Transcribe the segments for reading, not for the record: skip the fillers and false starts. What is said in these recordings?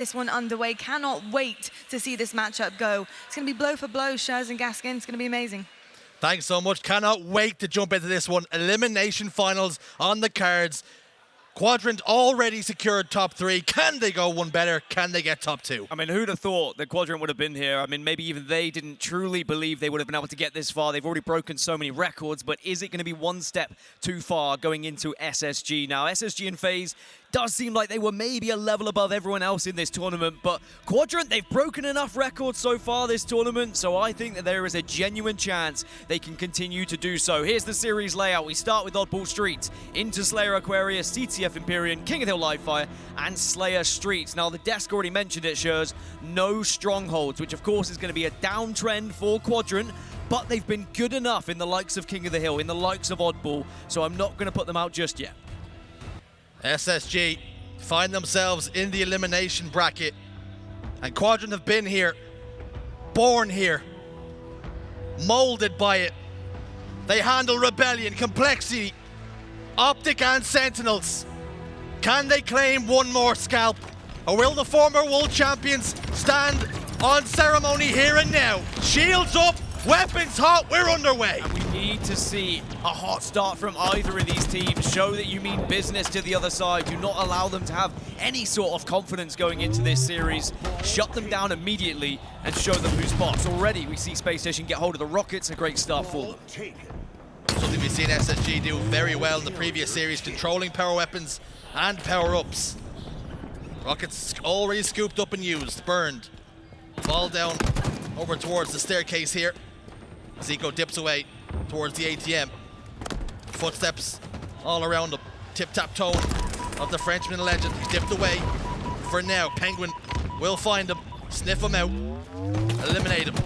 this one underway. Cannot wait to see this matchup go. It's going to be blow for blow, Shurs and Gaskin. It's going to be amazing. Thanks so much. Cannot wait to jump into this one. Elimination finals on the cards. Quadrant already secured top 3. Can they go one better? Can they get top 2? I mean, who'd have thought that Quadrant would have been here? I mean, maybe even they didn't truly believe they would have been able to get this far. They've already broken so many records, but is it going to be one step too far going into SSG now? SSG and FaZe does seem like they were maybe a level above everyone else in this tournament, but Quadrant, they've broken enough records so far this tournament, so I think that there is a genuine chance they can continue to do so. Here's the series layout. We start with Oddball Street, into StelluR Aquarius, CTF Empyrean, King of the Hill Livefire, and Slayer Street. Now, the desk already mentioned it, Shurs, no strongholds, which of course is going to be a downtrend for Quadrant, but they've been good enough in the likes of King of the Hill, in the likes of Oddball, so I'm not going to put them out just yet. SSG find themselves in the elimination bracket, and Quadrant have been here, born here, molded by it. They handle Rebellion, Complexity, Optic and Sentinels. Can they claim one more scalp, or will the former world champions stand on ceremony here and now? Shields up, weapons hot, we're underway. And we need to see a hot start from either of these teams. Show that you mean business to the other side. Do not allow them to have any sort of confidence going into this series. Shut them down immediately and show them who's boss. Already we see Spacestation get hold of the rockets, a great start for them. Something we've seen SSG do very well in the previous series, controlling power weapons and power-ups. Rockets already scooped up and used, burned. Ball down over towards the staircase here. Zico dips away towards the ATM. Footsteps all around him. Tip-tap tone of the Frenchman legend. He's dipped away for now. Pznguin will find him, sniff him out, eliminate him.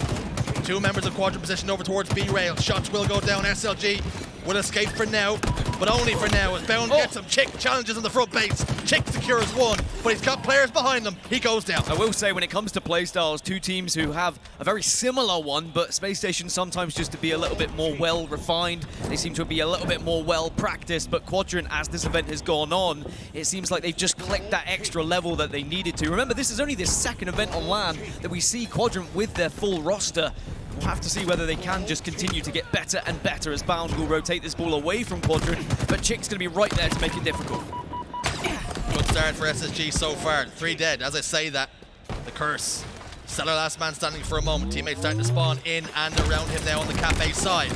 2 members of Quadrant position over towards B-Rail. Shots will go down. SLG will escape for now, but only for now, as Bound gets him. TchiK challenges on the front base. TchiK secures one, but he's got players behind him. He goes down. I will say, when it comes to playstyles, 2 teams who have a very similar one, but Spacestation sometimes just to be a little bit more well-refined. They seem to be a little bit more well-practiced, but Quadrant, as this event has gone on, it seems like they've just clicked that extra level that they needed to. Remember, this is only the 2nd event on LAN that we see Quadrant with their full roster. We'll have to see whether they can just continue to get better and better as Bound will rotate this ball away from Quadrant, but TchiK's going to be right there to make it difficult. Good start for SSG so far. 3 dead. As I say that, the curse. StelluR last man standing for a moment. Teammates starting to spawn in and around him now on the cafe side.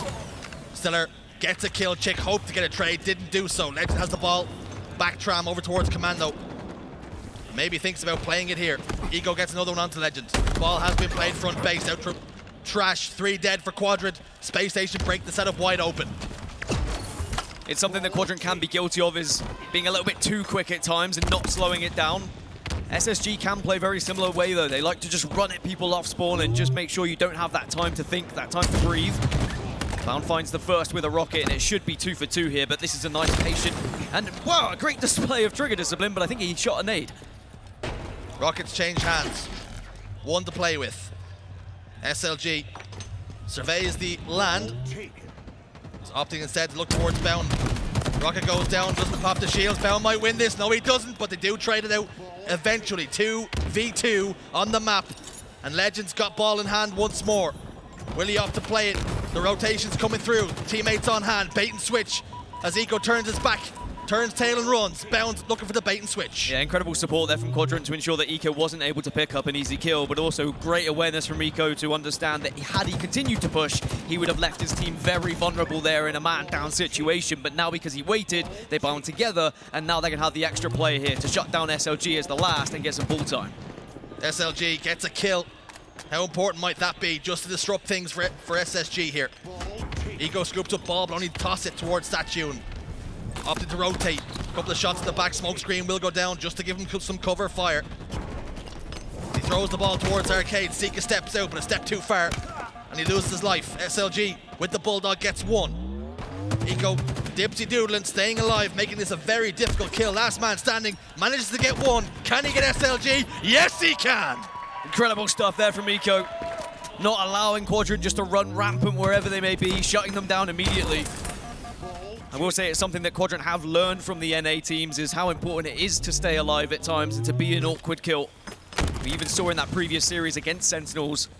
StelluR gets a kill. TchiK hoped to get a trade, didn't do so. Legend has the ball. Back tram over towards Commando. Maybe thinks about playing it here. Ego gets another one onto Legend. Ball has been played front base out through trash. 3 dead for Quadrant. Spacestation break the setup wide open. It's something that Quadrant can be guilty of, is being a little bit too quick at times and not slowing it down. SSG can play very similar way though. They like to just run at people off spawn and just make sure you don't have that time to think, that time to breathe. Bound finds the first with a rocket, and it should be 2 for 2 here, but this is a nice patient and, wow, a great display of trigger discipline, but I think he shot a nade. Rockets change hands. 1 to play with. SLG surveys the land. He's opting instead to look towards Bound. Rocket goes down, doesn't pop the shields. Bound might win this. No, he doesn't, but they do trade it out eventually. 2v2 on the map. And Legend's got ball in hand once more. Will he opt to play it? The rotation's coming through. Teammates on hand. Bait and switch as Eco turns his back. Turns tail and runs. Bound looking for the bait and switch. Yeah, incredible support there from Quadrant to ensure that Eco wasn't able to pick up an easy kill, but also great awareness from Eco to understand that had he continued to push, he would have left his team very vulnerable there in a man-down situation. But now, because he waited, they bound together, and now they can have the extra player here to shut down SLG as the last and get some ball time. SLG gets a kill. How important might that be just to disrupt things for SSG here? Eco scoops up ball, but only toss it towards Statune. Opted to rotate. A couple of shots at the back. Smoke screen will go down just to give him some cover fire. He throws the ball towards Arcade. Sica steps out, but a step too far, and he loses his life. SLG with the Bulldog gets 1. Eco dipsy doodling, staying alive, making this a very difficult kill. Last man standing, manages to get 1. Can he get SLG? Yes, he can! Incredible stuff there from Eco. Not allowing Quadrant just to run rampant wherever they may be, shutting them down immediately. I will say it's something that Quadrant have learned from the NA teams, is how important it is to stay alive at times and to be an awkward kill. We even saw in that previous series against Sentinels,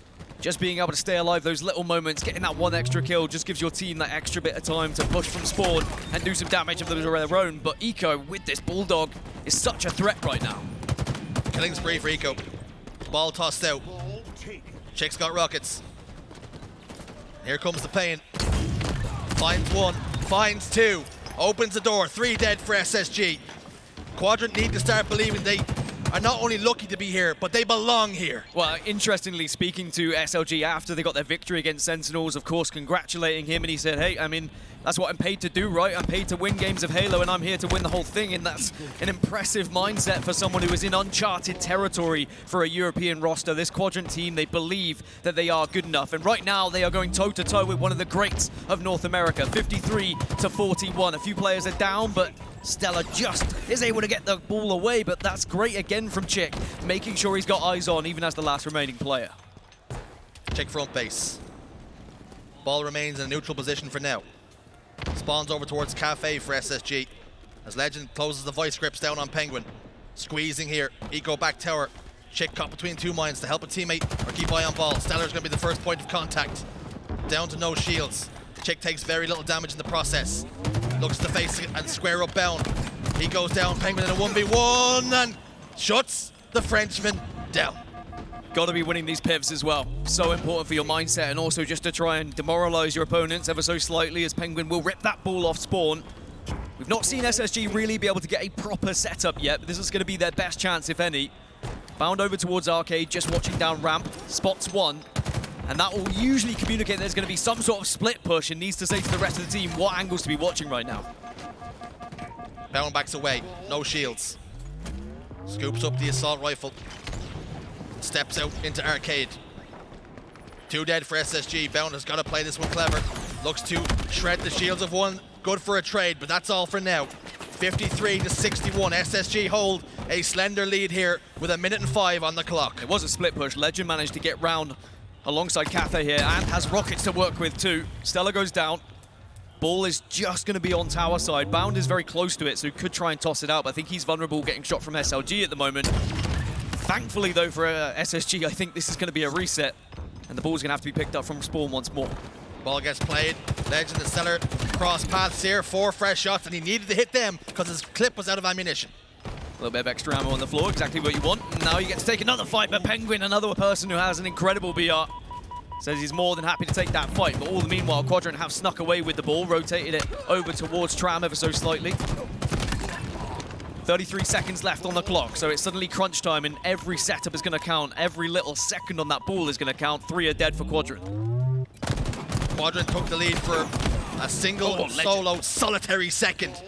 just being able to stay alive those little moments, getting that one extra kill just gives your team that extra bit of time to push from spawn and do some damage of their own. But Eco, with this Bulldog, is such a threat right now. Killing spree for Eco. Ball tossed out. TchiK's got rockets. Here comes the pain. Finds one, finds two, opens the door. 3 dead for SSG. Quadrant need to start believing they are not only lucky to be here, but they belong here. Well, interestingly, speaking to SLG after they got their victory against Sentinels, of course, congratulating him, and he said, hey, I mean, that's what I'm paid to do, right? I'm paid to win games of Halo, and I'm here to win the whole thing, and that's an impressive mindset for someone who is in uncharted territory for a European roster. This Quadrant team, they believe that they are good enough, and right now they are going toe-to-toe with one of the greats of North America, 53-41. A few players are down, but StelluR just is able to get the ball away, but that's great again from TchiK, making sure he's got eyes on even as the last remaining player. TchiK front base. Ball remains in a neutral position for now. Spawns over towards Cafe for SSG as Lqgend closes the vice grips down on Pznguin. Squeezing here, Eco back tower. TchiK caught between 2 mines to help a teammate or keep eye on ball. StelluR's going to be the first point of contact. Down to no shields. TchiK takes very little damage in the process. Looks to face it and square up bound. He goes down, Pznguin in a 1v1 and shuts the Frenchman down. Got to be winning these pivs as well. So important for your mindset, and also just to try and demoralize your opponents ever so slightly, as Pznguin will rip that ball off spawn. We've not seen SSG really be able to get a proper setup yet, but this is going to be their best chance, if any. Bound over towards Arcade, just watching down ramp, spots one, and that will usually communicate there's going to be some sort of split push, and needs to say to the rest of the team what angles to be watching right now. Bound backs away, no shields. Scoops up the assault rifle. Steps out into Arcade. 2 dead for SSG. Bound has got to play this one clever. Looks to shred the shields of one. Good for a trade, but that's all for now. 53-61. SSG hold a slender lead here with 1:05 on the clock. It was a split push. Lqgend managed to get round alongside Cathay here and has rockets to work with too. StelluR goes down. Ball is just going to be on tower side. Bound is very close to it, so he could try and toss it out, but I think he's vulnerable getting shot from SLG at the moment. Thankfully, though, for SSG, I think this is going to be a reset, and the ball's going to have to be picked up from spawn once more. Ball gets played. Lqgend and StelluR cross paths here. 4 fresh shots, and he needed to hit them because his clip was out of ammunition. A little bit of extra ammo on the floor, exactly what you want. And now you get to take another fight, but Pznguin, another person who has an incredible BR, says he's more than happy to take that fight. But all the meanwhile, Quadrant have snuck away with the ball, rotated it over towards Tram ever so slightly. 33 seconds left on the clock, so it's suddenly crunch time, and every setup is going to count. Every little second on that ball is going to count. 3 are dead for Quadrant. Quadrant took the lead for a single solo solitary second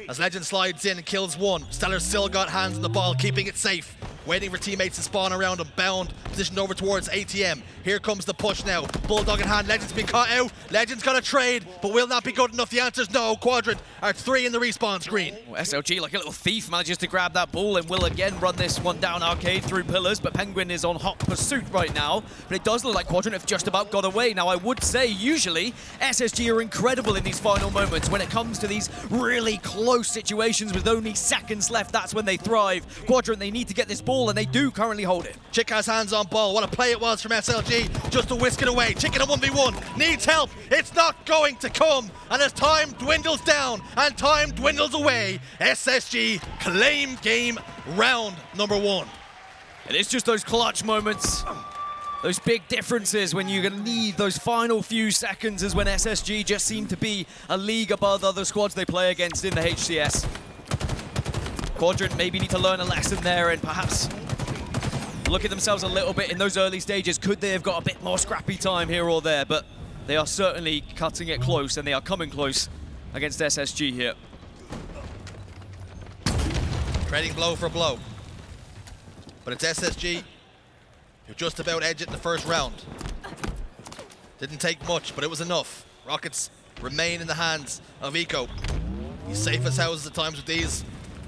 as Lqgend slides in and kills one. StelluR's still got hands on the ball, keeping it safe, waiting for teammates to spawn around him. Bound, positioned over towards ATM. Here comes the push now. Bulldog in hand, Legend's been caught out. Legend's got a trade, but will not be good enough. The answer's no. Quadrant are 3 in the respawn screen. Well, SLG, like a little thief, manages to grab that ball and will again run this one down Arcade through pillars, but Pznguin is on hot pursuit right now. But it does look like Quadrant have just about got away. Now, I would say, usually, SSG are incredible in these final moments. When it comes to these really close situations with only seconds left, that's when they thrive. Quadrant, they need to get this ball, and they do currently hold it. TchiK has hands on ball. What a play it was from SLG, just to whisk it away. TchiK in a 1v1, needs help. It's not going to come. And as time dwindles down and time dwindles away, SSG claim game round number 1. It is just those clutch moments, those big differences when you're going to need those final few seconds, is when SSG just seem to be a league above other squads they play against in the HCS. Quadrant maybe need to learn a lesson there and perhaps look at themselves a little bit in those early stages. Could they have got a bit more scrappy time here or there? But they are certainly cutting it close, and they are coming close against SSG here. Trading blow for blow. But it's SSG who just about edged it in the first round. Didn't take much, but it was enough. Rockets remain in the hands of Eco. He's safe as houses at times with these.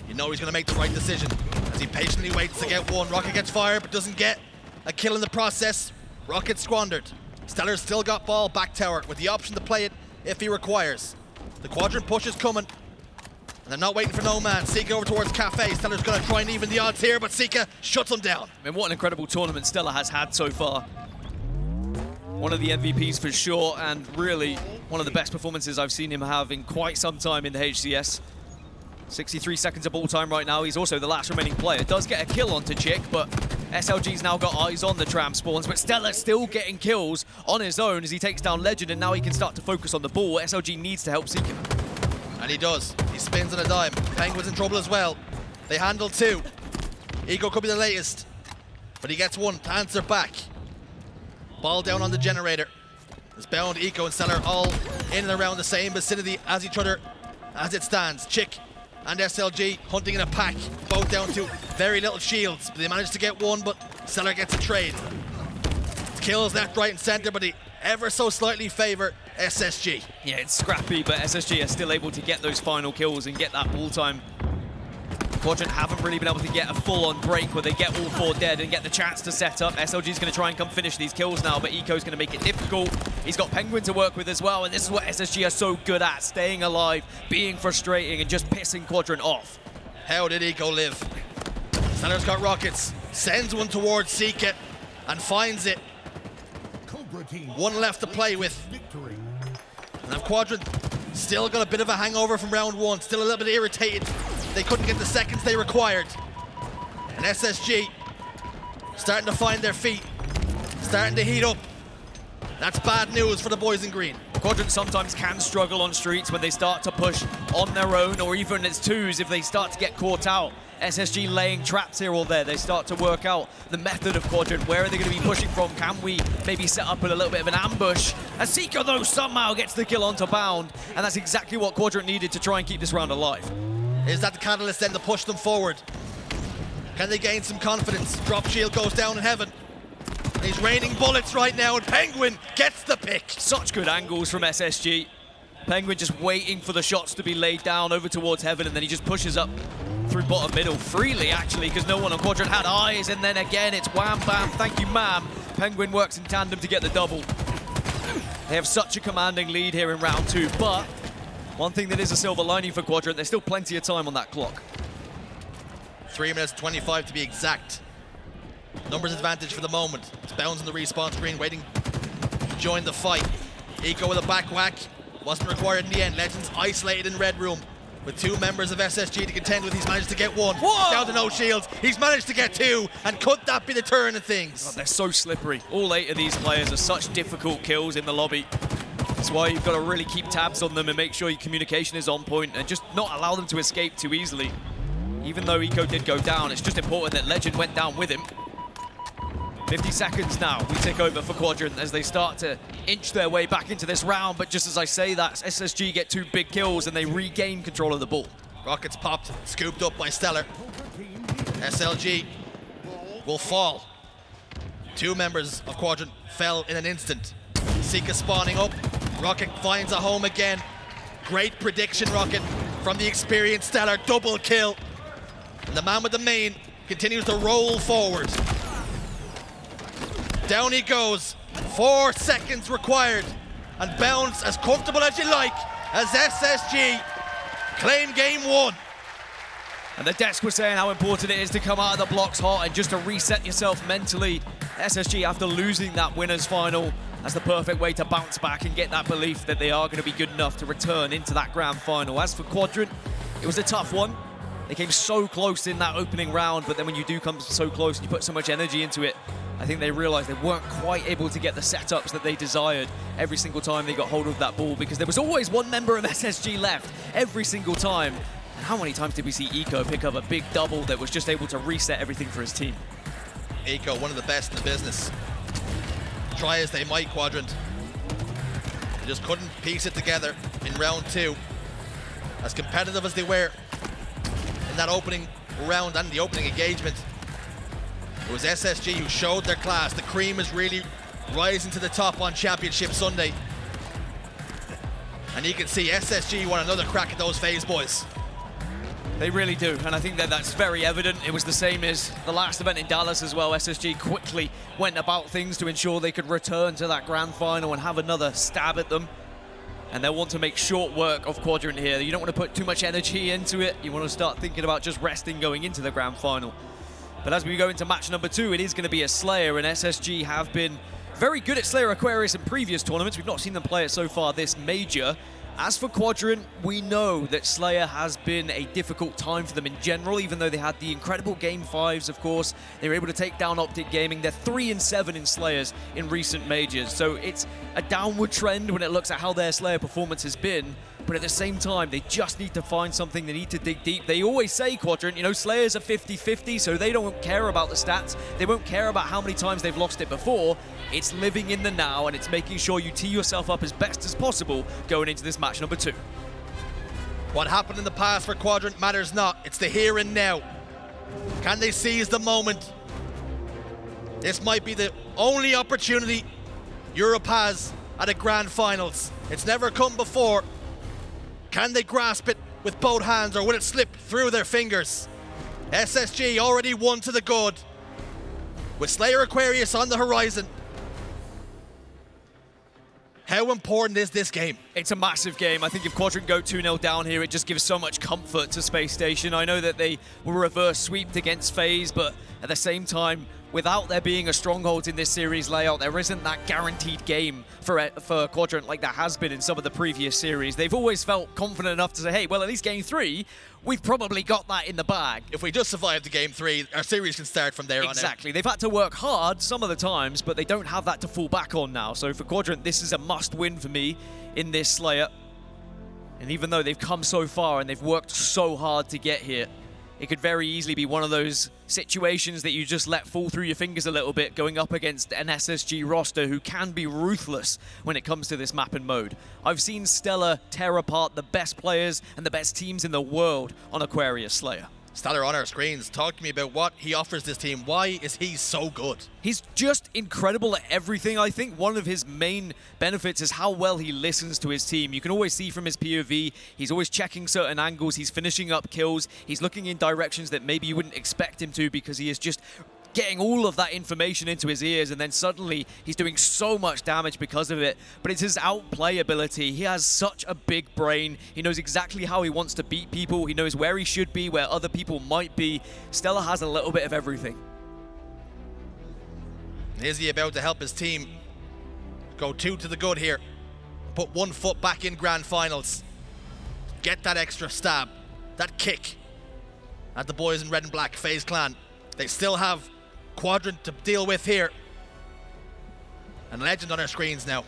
You know he's going to make the right decision as he patiently waits to get one. Rocket gets fired but doesn't get a kill in the process. Rocket squandered. StelluR's still got ball back tower with the option to play it if he requires. The Quadrant push is coming. And they're not waiting for no man. Sica over towards Cafe. StelluR's going to try and even the odds here, but Sica shuts him down. I mean, what an incredible tournament StelluR has had so far. One of the MVPs for sure, and really one of the best performances I've seen him have in quite some time in the HCS. 63 seconds of ball time right now. He's also the last remaining player. Does get a kill on TchiK, but SLG's now got eyes on the tram spawns, but StelluR still getting kills on his own as he takes down Lqgend, and now he can start to focus on the ball. SLG needs to help Sica. And he does. He spins on a dime. Pznguin's in trouble as well. They handle two. Ego could be the latest, but he gets one. Hands are back. Ball down on the generator. It's bound Eco and StelluR all in and around the same vicinity as each other as it stands. TchiK and SLG hunting in a pack, both down to very little shields. They managed to get one, but StelluR gets a trade. Kills left, right, and center, but they ever so slightly favor SSG. Yeah, it's scrappy, but SSG are still able to get those final kills and get that ball time. Quadrant haven't really been able to get a full-on break where they get all four dead and get the chance to set up. SLG's going to try and come finish these kills now, but Eco's going to make it difficult. He's got Pznguin to work with as well, and this is what SSG are so good at, staying alive, being frustrating, and just pissing Quadrant off. How did Eco live? StelluR's got rockets, sends one towards Sica, and finds it. One left to play with. Now Quadrant still got a bit of a hangover from round one, still a little bit irritated. They couldn't get the seconds they required. And SSG starting to find their feet, starting to heat up. That's bad news for the boys in green. Quadrant sometimes can struggle on streets when they start to push on their own, or even as twos if they start to get caught out. SSG laying traps here or there. They start to work out the method of Quadrant. Where are they going to be pushing from? Can we maybe set up a little bit of an ambush? And Sica, though, somehow gets the kill onto Bound, and that's exactly what Quadrant needed to try and keep this round alive. Is that the catalyst then to push them forward? Can they gain some confidence? Drop shield goes down in heaven. And he's raining bullets right now, and Pznguin gets the pick. Such good angles from SSG. Pznguin just waiting for the shots to be laid down over towards heaven, and then he just pushes up through bottom middle freely, actually, because no one on Quadrant had eyes, and then again it's wham bam, thank you ma'am. Pznguin works in tandem to get the double. They have such a commanding lead here in round two, but one thing that is a silver lining for Quadrant, there's still plenty of time on that clock. 3 minutes 25 to be exact. Numbers advantage for the moment. It's Bounds on the respawn screen, waiting to join the fight. Eco with a back whack. Wasn't required in the end. Lqgend's isolated in red room with two members of SSG to contend with. He's managed to get one. He's down to no shields. He's managed to get two. And could that be the turn of things? God, they're so slippery. All 8 of these players are such difficult kills in the lobby. That's why you've got to really keep tabs on them and make sure your communication is on point and just not allow them to escape too easily. Even though Eco did go down, it's just important that Lqgend went down with him. 50 seconds now, we take over for Quadrant as they start to inch their way back into this round, but just as I say that, SSG get 2 big kills and they regain control of the ball. Rockets popped, scooped up by StelluR. SLG will fall. 2 members of Quadrant fell in an instant. Sica spawning up. Rocket finds a home again. Great prediction, Rocket, from the experienced StelluR. Double kill. And the man with the main continues to roll forward. Down he goes. 4 seconds required. And Bounds as comfortable as you like as SSG claim game 1. And the desk was saying how important it is to come out of the blocks hot and just to reset yourself mentally. SSG, after losing that winners final, that's the perfect way to bounce back and get that belief that they are going to be good enough to return into that grand final. As for Quadrant, it was a tough one. They came so close in that opening round, but then when you do come so close and you put so much energy into it, I think they realized they weren't quite able to get the setups that they desired every single time they got hold of that ball, because there was always one member of SSG left every single time. And how many times did we see Eco pick up a big double that was just able to reset everything for his team? Eco, one of the best in the business. Try as they might, Quadrant. They just couldn't piece it together in round 2. As competitive as they were in that opening round and the opening engagement, it was SSG who showed their class. The cream is really rising to the top on Championship Sunday. And you can see SSG want another crack at those FaZe boys. They really do, and I think that that's very evident. It was the same as the last event in Dallas as well. SSG quickly went about things to ensure they could return to that grand final and have another stab at them. and they'll want to make short work of Quadrant here. You don't want to put too much energy into it. You want to start thinking about just resting going into the grand final. But as we go into match number 2, it is going to be a StelluR, and SSG have been very good at StelluR Aquarius in previous tournaments. We've not seen them play it so far this major. As for Quadrant, we know that StelluR has been a difficult time for them in general, even though they had the incredible Game 5s, of course. They were able to take down Optic Gaming. They're 3-7 in StelluRs in recent majors. So it's a downward trend when it looks at how their StelluR performance has been. But at the same time, they just need to find something. They need to dig deep. They always say, Quadrant, you know, StelluRs are 50-50, so they don't care about the stats. They won't care about how many times they've lost it before. It's living in the now, and it's making sure you tee yourself up as best as possible going into this match number 2. What happened in the past for Quadrant matters not. It's the here and now. Can they seize the moment? This might be the only opportunity Europe has at a grand finals. It's never come before. Can they grasp it with both hands, or will it slip through their fingers? SSG already won to the good. With StelluR Aquarius on the horizon, how important is this game? It's a massive game. I think if Quadrant go 2-0 down here, it just gives so much comfort to Spacestation. I know that they were reverse sweeped against FaZe, but at the same time, without there being a stronghold in this series layout, there isn't that guaranteed game for Quadrant like there has been in some of the previous series. They've always felt confident enough to say, hey, well, at least Game 3, we've probably got that in the bag. If we just survive the Game 3, our series can start from there on out. Exactly. They've had to work hard some of the times, but they don't have that to fall back on now. So for Quadrant, this is a must-win for me in this StelluR. And even though they've come so far and they've worked so hard to get here, it could very easily be one of those situations that you just let fall through your fingers a little bit going up against an SSG roster who can be ruthless when it comes to this map and mode. I've seen StelluR tear apart the best players and the best teams in the world on Aquarius StelluR. StelluR on our screens, talk to me about what he offers this team. Why is he so good? He's just incredible at everything. I think one of his main benefits is how well he listens to his team. You can always see from his POV, he's always checking certain angles, he's finishing up kills, he's looking in directions that maybe you wouldn't expect him to because he is just getting all of that information into his ears, and then suddenly he's doing so much damage because of it. But it's his outplay ability. He has such a big brain. He knows exactly how he wants to beat people. He knows where he should be, where other people might be. StelluR has a little bit of everything. Is he about to help his team go 2 to the good here? Put 1 foot back in grand finals. Get that extra stab, that kick at the boys in red and black, FaZe Clan. They still have Quadrant to deal with here. And Lqgend on our screens now.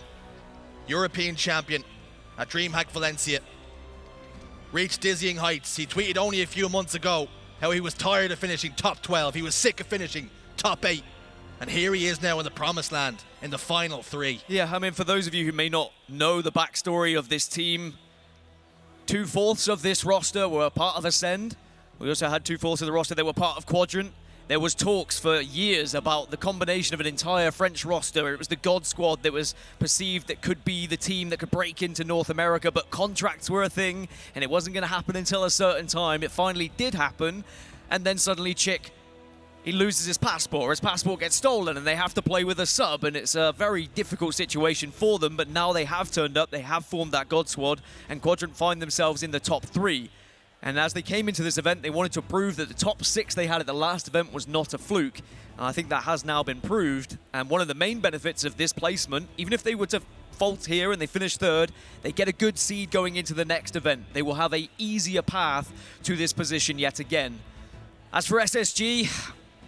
European champion at DreamHack Valencia. Reached dizzying heights. He tweeted only a few months ago how he was tired of finishing top 12. He was sick of finishing top 8. And here he is now in the promised land in the final 3. Yeah, I mean, for those of you who may not know the backstory of this team, 2/4 of this roster were part of Ascend. We also had 2/4 of the roster that were part of Quadrant. There was talks for years about the combination of an entire French roster. It was the God Squad that was perceived that could be the team that could break into North America, but contracts were a thing, and it wasn't going to happen until a certain time. It finally did happen, and then suddenly TchiK, he loses his passport. His passport gets stolen, and they have to play with a sub, and it's a very difficult situation for them, but now they have turned up, they have formed that God Squad, and Quadrant find themselves in the top 3. And as they came into this event, they wanted to prove that the top 6 they had at the last event was not a fluke. And I think that has now been proved. And one of the main benefits of this placement, even if they were to fault here and they finish 3rd, they get a good seed going into the next event. They will have an easier path to this position yet again. As for SSG,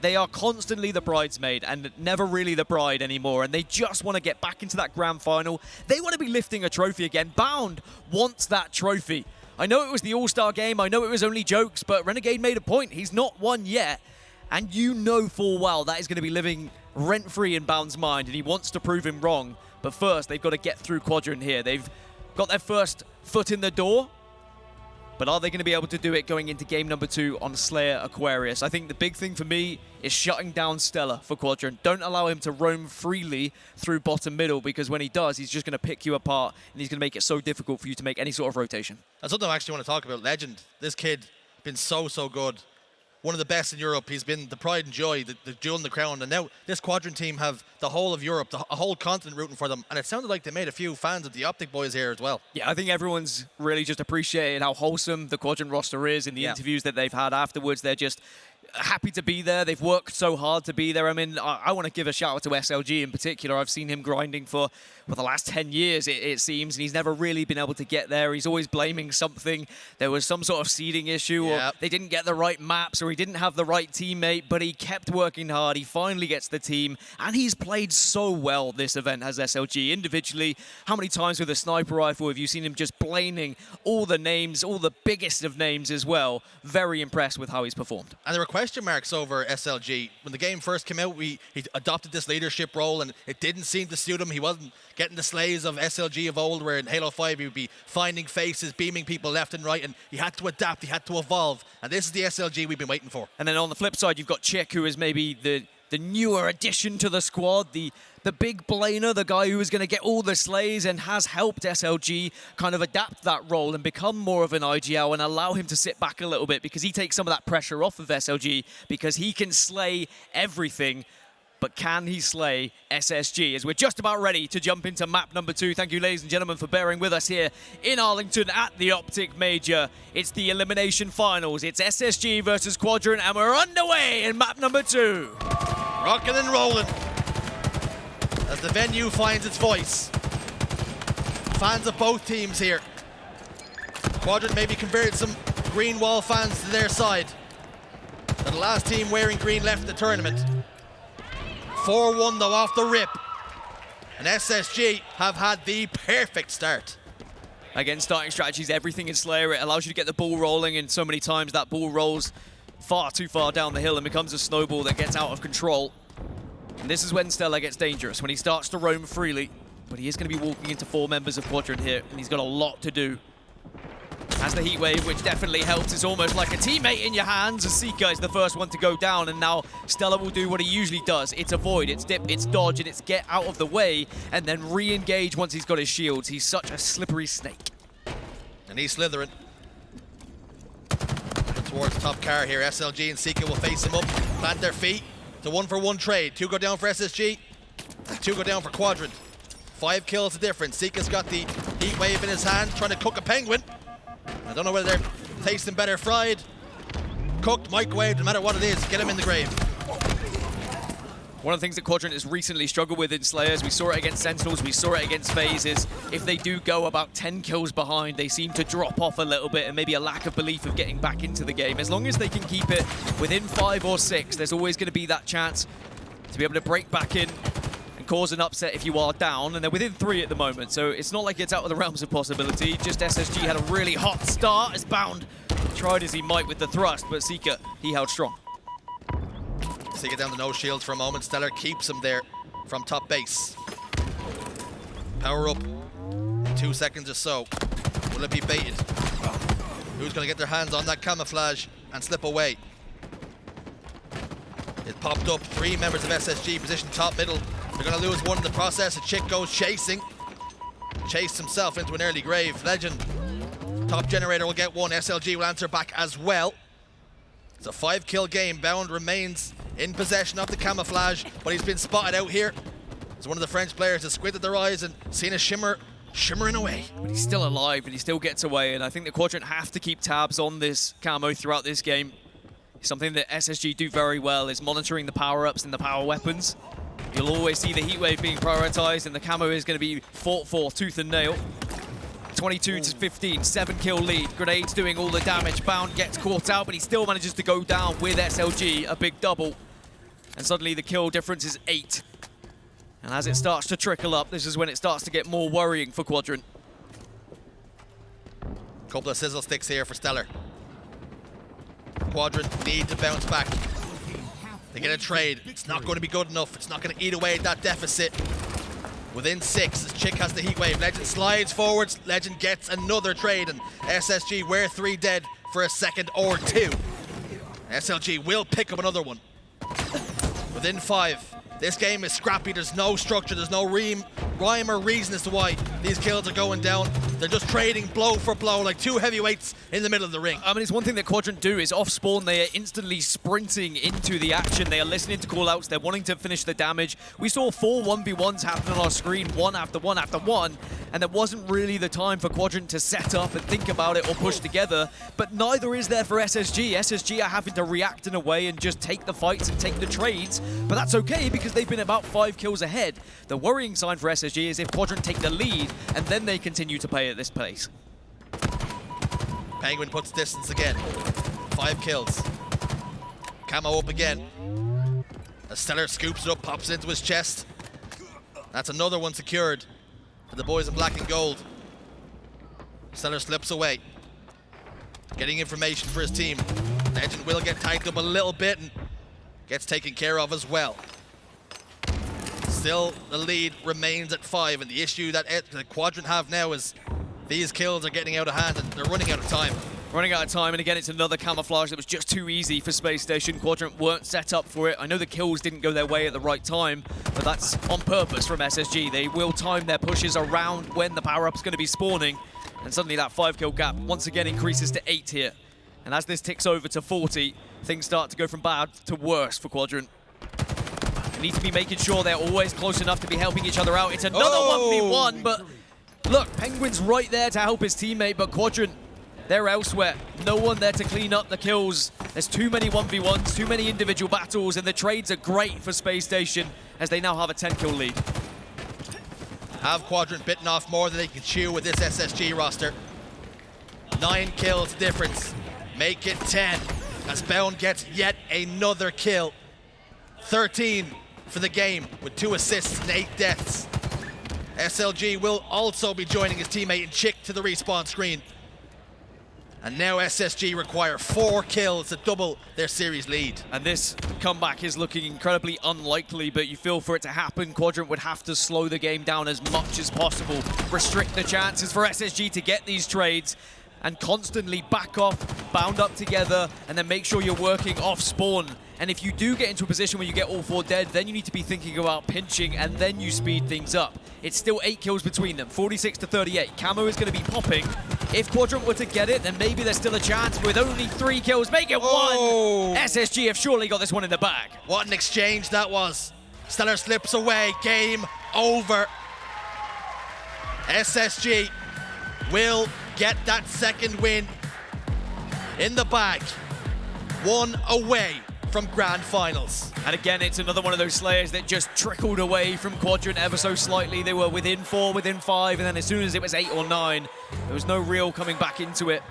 they are constantly the bridesmaid and never really the bride anymore, and they just want to get back into that grand final. They want to be lifting a trophy again. Bound wants that trophy. I know it was the All-Star game, I know it was only jokes, but Renegade made a point. He's not won yet, and you know full well that is going to be living rent-free in Bound's mind, and he wants to prove him wrong. But first, they've got to get through Quadrant here. They've got their first foot in the door, but are they going to be able to do it going into game number 2 on StelluR Aquarius? I think the big thing for me is shutting down StelluR for Quadrant. Don't allow him to roam freely through bottom middle, because when he does, he's just going to pick you apart, and he's going to make it so difficult for you to make any sort of rotation. That's something I actually want to talk about. Lqgend, this kid, been so good. one of the best in Europe. He's been the pride and joy, the jewel in the crown. And now this Quadrant team have the whole of Europe, a whole continent rooting for them. And it sounded like they made a few fans of the Optic boys here as well. Yeah, I think everyone's really just appreciated how wholesome the Quadrant roster is in the interviews that they've had afterwards. They're just happy to be there. They've worked so hard to be there. I mean, I want to give a shout out to SLG in particular. I've seen him grinding for the last 10 years, it seems, and he's never really been able to get there. He's always blaming something. There was some sort of seeding issue, or they didn't get the right maps, or he didn't have the right teammate, but he kept working hard. He finally gets the team, and he's played so well this event, has SLG. Individually, how many times with a sniper rifle have you seen him just blaming all the names, all the biggest of names as well? Very impressed with how he's performed. And there were question marks over SLG. When the game first came out, he adopted this leadership role, and it didn't seem to suit him. He wasn't getting the slays of SLG of old, where in Halo 5 he would be finding faces, beaming people left and right, and he had to adapt, he had to evolve. And this is the SLG we've been waiting for. And then on the flip side, you've got TchiK, who is maybe the newer addition to the squad, the big blainer, the guy who is going to get all the slays and has helped SLG kind of adapt that role and become more of an IGL and allow him to sit back a little bit, because he takes some of that pressure off of SLG, because he can slay everything. But can he slay SSG? As we're just about ready to jump into map number 2. Thank you, ladies and gentlemen, for bearing with us here in Arlington at the Optic Major. It's the elimination finals. It's SSG versus Quadrant, and we're underway in map number 2. Rocking and rolling as the venue finds its voice. Fans of both teams here. Quadrant maybe converted some green wall fans to their side. The last team wearing green left the tournament. 4-1 though off the rip. And SSG have had the perfect start. Again, starting strategies, everything in StelluR. It allows you to get the ball rolling, and so many times that ball rolls far too far down the hill and becomes a snowball that gets out of control. And this is when StelluR gets dangerous, when he starts to roam freely. But he is going to be walking into 4 members of Quadrant here, and he's got a lot to do. Has the heat wave, which definitely helps. It's almost like a teammate in your hands, as Sica is the first one to go down, and now StelluR will do what he usually does. It's avoid, it's dip, it's dodge, and it's get out of the way, and then re-engage once he's got his shields. He's such a slippery snake. And he's slithering towards top car here. SLG and Sica will face him up, plant their feet. It's a 1-for-1 trade. 2 go down for SSG, and 2 go down for Quadrant. 5 kills the difference. Sica's got the heat wave in his hand, trying to cook a penguin. I don't know whether they're tasting better fried, cooked, microwaved, no matter what it is, get him in the grave. One of the things that Quadrant has recently struggled with in StelluR, we saw it against Sentinels, we saw it against FaZe, is if they do go about 10 kills behind, they seem to drop off a little bit, and maybe a lack of belief of getting back into the game. As long as they can keep it within 5 or 6, there's always going to be that chance to be able to break back in and cause an upset if you are down, and they're within 3 at the moment, so it's not like it's out of the realms of possibility. Just SSG had a really hot start, as Bound tried as he might with the thrust, but Sica, he held strong. Sica down to no shields for a moment. StelluR keeps him there from top base. Power up in 2 seconds or so. Will it be baited? Who's going to get their hands on that camouflage and slip away? It popped up. 3 members of SSG positioned top middle. They're going to lose one in the process. A TchiK goes chasing. Chased himself into an early grave. Lqgend, top generator, will get 1. SLG will answer back as well. It's a 5-kill game. Bound remains in possession of the camouflage, but he's been spotted out here. As one of the French players has squinted their eyes and seen a shimmering away. But he's still alive and he still gets away, and I think the Quadrant have to keep tabs on this camo throughout this game. Something that SSG do very well is monitoring the power-ups and the power weapons. You'll always see the heat wave being prioritized, and the camo is going to be fought for tooth and nail. 22 to 15, 7-kill lead. Grenades doing all the damage. Bound gets caught out, but he still manages to go down with SLG, a big double. And suddenly the kill difference is 8. And as it starts to trickle up, this is when it starts to get more worrying for Quadrant. Couple of sizzle sticks here for StelluR. Quadrant need to bounce back. They get a trade. It's not going to be good enough. It's not going to eat away at that deficit. Within 6, as TchiK has the heat wave. Lqgend slides forwards. Lqgend gets another trade, and SSG were 3 dead for a second or 2. SLG will pick up another one. Within 5. This game is scrappy. There's no structure. There's no rhyme or reason as to why these kills are going down. They're just trading blow for blow like two heavyweights in the middle of the ring. I mean, it's one thing that Quadrant do is off spawn, they are instantly sprinting into the action. They are listening to call-outs. They're wanting to finish the damage. We saw 4 1v1s happen on our screen, one after one after one, and there wasn't really the time for Quadrant to set up and think about it or push together, but neither is there for SSG. SSG are having to react in a way and just take the fights and take the trades, but that's okay because they've been about 5 kills ahead. The worrying sign for SSG is if Quadrant take the lead and then they continue to play at this pace. Pznguin puts distance again. 5 kills. Camo up again. As StelluR scoops it up, pops it into his chest. That's another one secured for the boys in black and gold. StelluR slips away. Getting information for his team. Lqgend will get tightened up a little bit and gets taken care of as well. Still, the lead remains at 5, and the issue that the Quadrant have now is these kills are getting out of hand and they're running out of time. Running out of time, and again, it's another camouflage that was just too easy for Spacestation. Quadrant weren't set up for it. I know the kills didn't go their way at the right time, but that's on purpose from SSG. They will time their pushes around when the power-up's going to be spawning, and suddenly that 5-kill gap once again increases to 8 here. And as this ticks over to 40, things start to go from bad to worse for Quadrant. They need to be making sure they're always close enough to be helping each other out. It's another 1v1, but look, Pznguin's right there to help his teammate, but Quadrant, they're elsewhere. No one there to clean up the kills. There's too many 1v1s, too many individual battles, and the trades are great for Spacestation as they now have a 10-kill lead. Have Quadrant bitten off more than they can chew with this SSG roster. 9 kills difference. Make it 10 as Bound gets yet another kill. 13 for the game with 2 assists and 8 deaths. SLG will also be joining his teammate in TchiK to the respawn screen. And now SSG require 4 kills to double their series lead. And this comeback is looking incredibly unlikely, but you feel for it to happen, Quadrant would have to slow the game down as much as possible, restrict the chances for SSG to get these trades, and constantly back off, bound up together, and then make sure you're working off spawn. And if you do get into a position where you get all 4 dead, then you need to be thinking about pinching, and then you speed things up. It's still 8 kills between them, 46 to 38. Camo is going to be popping. If Quadrant were to get it, then maybe there's still a chance. With only 3 kills, make it 1! SSG have surely got this one in the bag. What an exchange that was. StelluR slips away, game over. SSG will get that second win in the bag. 1 away from grand finals. And again, it's another one of those Slayers that just trickled away from Quadrant ever so slightly. They were within 4, within 5, and then as soon as it was 8 or 9, there was no real coming back into it.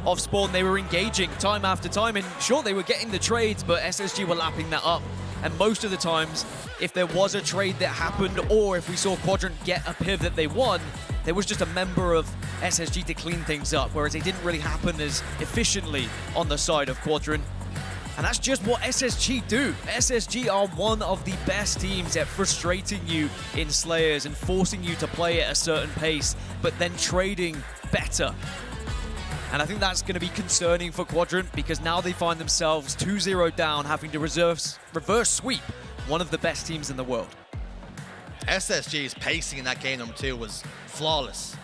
Off spawn, they were engaging time after time, and sure, they were getting the trades, but SSG were lapping that up. And most of the times, if there was a trade that happened, or if we saw Quadrant get a piv that they won, there was just a member of SSG to clean things up, whereas it didn't really happen as efficiently on the side of Quadrant. And that's just what SSG do. SSG are one of the best teams at frustrating you in Slayers and forcing you to play at a certain pace, but then trading better. And I think that's going to be concerning for Quadrant because now they find themselves 2-0 down, having to reverse sweep one of the best teams in the world. SSG's pacing in that game number 2 was flawless.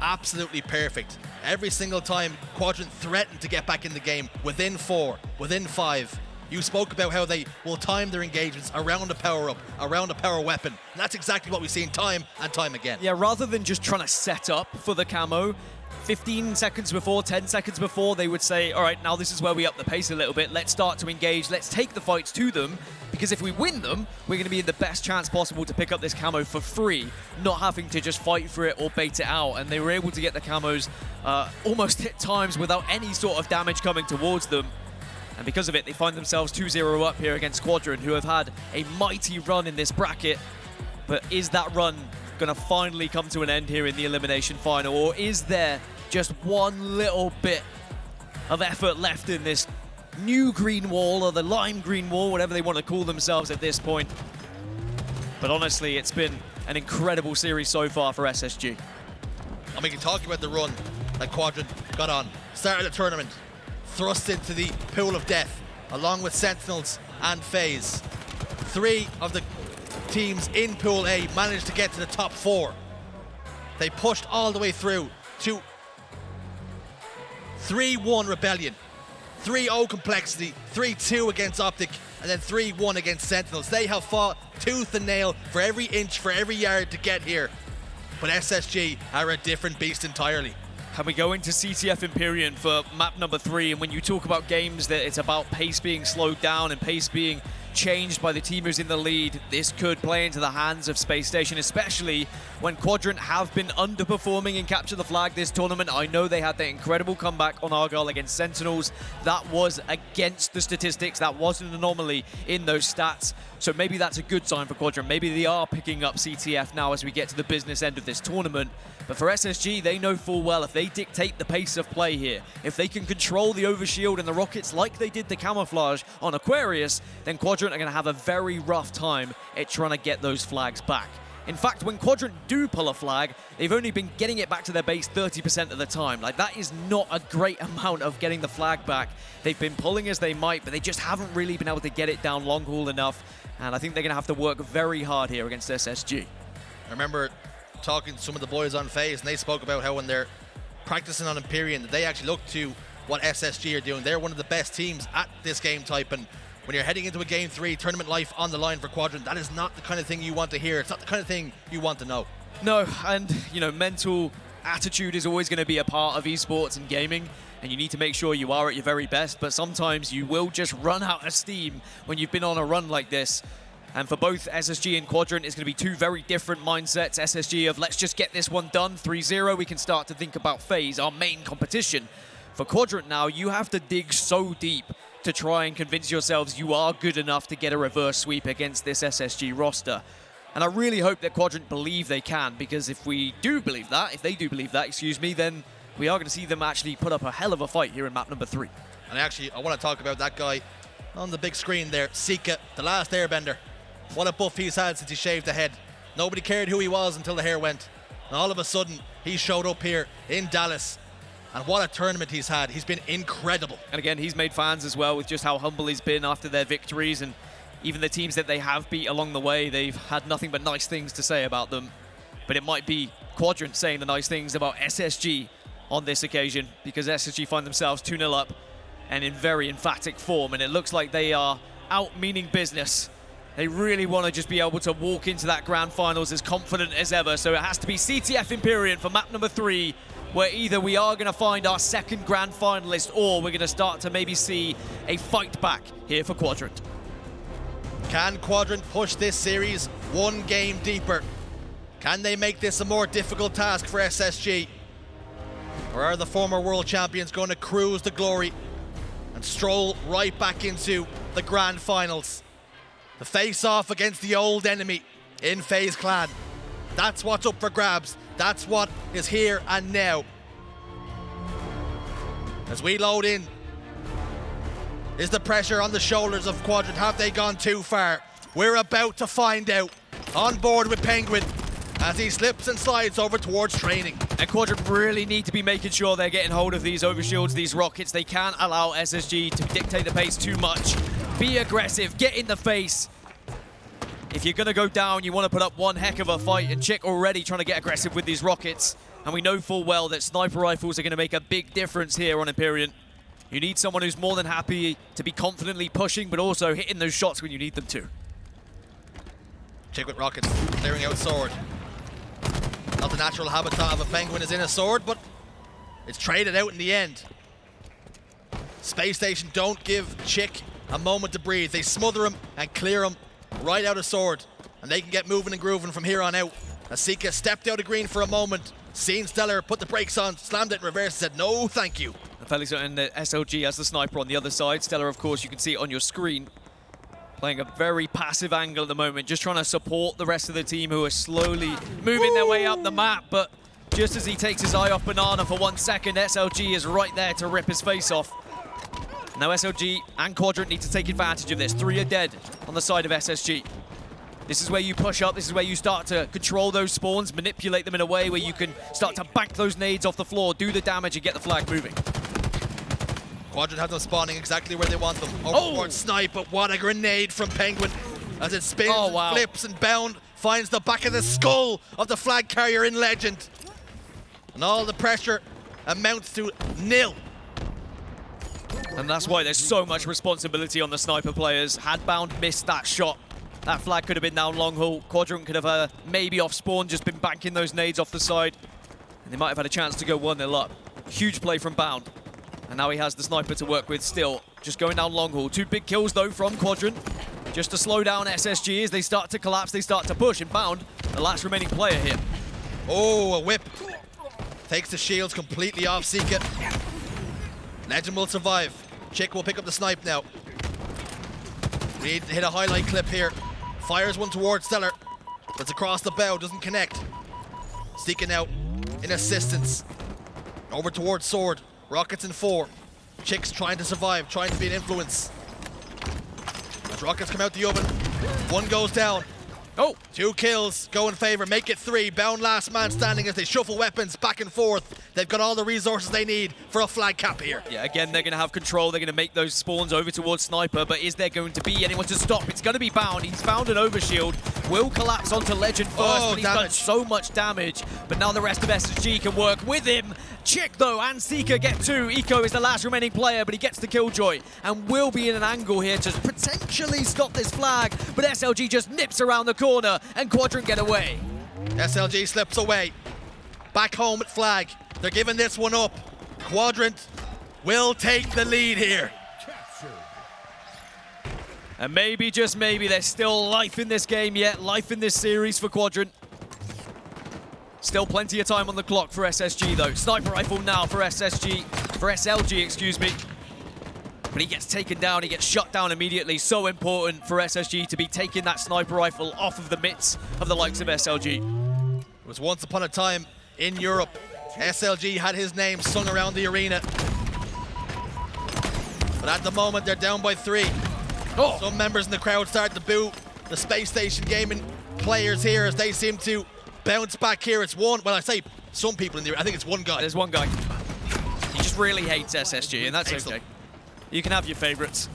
Absolutely perfect. Every single time Quadrant threatened to get back in the game within 4, within 5. You spoke about how they will time their engagements around a power-up, around a power weapon. And that's exactly what we've seen time and time again. Yeah, rather than just trying to set up for the camo, 15 seconds before, 10 seconds before, they would say, all right, now this is where we up the pace a little bit. Let's start to engage. Let's take the fights to them. Because if we win them, we're going to be in the best chance possible to pick up this camo for free, not having to just fight for it or bait it out. And they were able to get the camos almost hit times without any sort of damage coming towards them. And because of it, they find themselves 2-0 up here against Quadrant, who have had a mighty run in this bracket. But is that run going to finally come to an end here in the elimination final? Or is there just one little bit of effort left in this new green wall, or the lime green wall, whatever they want to call themselves at this point? But honestly, it's been an incredible series so far for SSG. And we can talk about the run that Quadrant got on. Started the tournament, thrust into the pool of death, along with Sentinels and FaZe. 3 of the teams in Pool A managed to get to the top 4. They pushed all the way through to 3-1 Rebellion, 3-0 Complexity, 3-2 against Optic, and then 3-1 against Sentinels. They have fought tooth and nail for every inch, for every yard to get here. But SSG are a different beast entirely. And we go into CTF Empyrean for map number 3, and when you talk about games that it's about pace being slowed down and pace being changed by the team who's in the lead, this could play into the hands of Spacestation, especially when Quadrant have been underperforming in Capture the Flag this tournament. I know they had that incredible comeback on Argyle against Sentinels. That was against the statistics. That wasn't an anomaly in those stats. So maybe that's a good sign for Quadrant. Maybe they are picking up CTF now as we get to the business end of this tournament. But for SSG, they know full well if they dictate the pace of play here, if they can control the overshield and the rockets like they did the camouflage on Aquarius, then Quadrant are going to have a very rough time at trying to get those flags back. In fact, when Quadrant do pull a flag, they've only been getting it back to their base 30% of the time. Like, that is not a great amount of getting the flag back. They've been pulling as they might, but they just haven't really been able to get it down long haul enough. And I think they're going to have to work very hard here against SSG. I remember talking to some of the boys on FaZe, and they spoke about how when they're practicing on Empyrean, that they actually look to what SSG are doing. They're one of the best teams at this game type, and when you're heading into a Game 3, tournament life on the line for Quadrant, that is not the kind of thing you want to hear. It's not the kind of thing you want to know. No, and, you know, mental attitude is always going to be a part of esports and gaming, and you need to make sure you are at your very best, but sometimes you will just run out of steam when you've been on a run like this. And for both SSG and Quadrant, it's going to be two very different mindsets. SSG of, let's just get this one done, 3-0, we can start to think about FaZe, our main competition. For Quadrant now, you have to dig so deep to try and convince yourselves you are good enough to get a reverse sweep against this SSG roster. And I really hope that Quadrant believe they can, because if they do believe that, then we are going to see them actually put up a hell of a fight here in map number 3. And actually, I want to talk about that guy on the big screen there, Sica, the last airbender. What a buff he's had since he shaved the head. Nobody cared who he was until the hair went. And all of a sudden, he showed up here in Dallas. And what a tournament he's had. He's been incredible. And again, he's made fans as well with just how humble he's been after their victories. And even the teams that they have beat along the way, they've had nothing but nice things to say about them. But it might be Quadrant saying the nice things about SSG on this occasion, because SSG find themselves 2-0 up and in very emphatic form. And it looks like they are out meaning business. They really want to just be able to walk into that grand finals as confident as ever. So it has to be CTF Empyrean for map number 3, where either we are going to find our second grand finalist or we're going to start to maybe see a fight back here for Quadrant. Can Quadrant push this series one game deeper? Can they make this a more difficult task for SSG? Or are the former world champions going to cruise to glory and stroll right back into the grand finals? The face-off against the old enemy in FaZe Clan. That's what's up for grabs. That's what is here and now. As we load in, is the pressure on the shoulders of Quadrant? Have they gone too far? We're about to find out. On board with Pznguin as he slips and slides over towards training. And Quadrant really need to be making sure they're getting hold of these overshields, these rockets. They can't allow SSG to dictate the pace too much. Be aggressive, get in the face. If you're going to go down, you want to put up one heck of a fight, and TchiK already trying to get aggressive with these rockets. And we know full well that sniper rifles are going to make a big difference here on Empyrean. You need someone who's more than happy to be confidently pushing, but also hitting those shots when you need them to. TchiK with rockets, clearing out sword. Not the natural habitat of a Pznguin is in a sword, but it's traded out in the end. Spacestation don't give TchiK a moment to breathe. They smother him and clear him right out of sword, and they can get moving and grooving from here on out. As Sica stepped out of green for a moment, seen StelluR, put the brakes on, slammed it in reverse, and said no thank you. Felix and the SLG as the sniper on the other side. StelluR, of course, you can see it on your screen, playing a very passive angle at the moment, just trying to support the rest of the team who are slowly moving their way up the map. But just as he takes his eye off Banana for 1 second, SLG is right there to rip his face off. Now SLG and Quadrant need to take advantage of this. 3 are dead on the side of SSG. This is where you push up, this is where you start to control those spawns, manipulate them in a way where you can start to bank those nades off the floor, do the damage and get the flag moving. Quadrant have them spawning exactly where they want them. Overboard snipe, but what a grenade from Pznguin. as it spins, Oh, wow. and flips, and bound finds the back of the skull of the flag carrier in Lqgend. And all the pressure amounts to 0. And that's why there's so much responsibility on the sniper players. Had Bound missed that shot, that flag could have been down long haul. Quadrant could have maybe off spawn, just been banking those nades off the side. And they might have had a chance to go 1-0 up. Huge play from Bound. And now he has the sniper to work with still. Just going down long haul. 2 big kills though from Quadrant. Just to slow down SSG as they start to collapse, they start to push. And Bound, the last remaining player here. Oh, a whip. Takes the shields completely off Sica. Lqgend will survive. TchiK will pick up the snipe now. We need to hit a highlight clip here. Fires one towards StelluR. That's across the bow, doesn't connect. Sica now in assistance. Over towards Sword. Rockets in 4. TchiK's trying to survive, trying to be an influence. As rockets come out the oven, 1 goes down. Oh, 2 kills go in favor, make it 3. Bound last man standing as they shuffle weapons back and forth. They've got all the resources they need for a flag cap here. yeah, again, they're going to have control. They're going to make those spawns over towards Sniper, but is there going to be anyone to stop? It's going to be Bound. He's found an overshield. Will collapse onto Lqgend first, but he's done so much damage. But now the rest of SSG can work with him. TchiK, though, and Sica get 2. Eco is the last remaining player, but he gets the killjoy and will be in an angle here to potentially stop this flag. But SLG just nips around the corner and Quadrant get away. SLG slips away. Back home at flag. They're giving this one up. Quadrant will take the lead here. And maybe, just maybe, there's still life in this game yet, life in this series for Quadrant. Still plenty of time on the clock for SSG though. Sniper rifle now for SLG, excuse me. But he gets taken down, he gets shut down immediately. So important for SSG to be taking that sniper rifle off of the mitts of the likes of SLG. It was once upon a time in Europe. SLG had his name sung around the arena. But at the moment, they're down by 3. Oh. Some members in the crowd start to boo the Spacestation gaming players here as they seem to bounce back here. It's one, well, I say some people in the, I think it's one guy. There's one guy. He just really hates SSG, and that's Excellent. okay. You can have your favorites.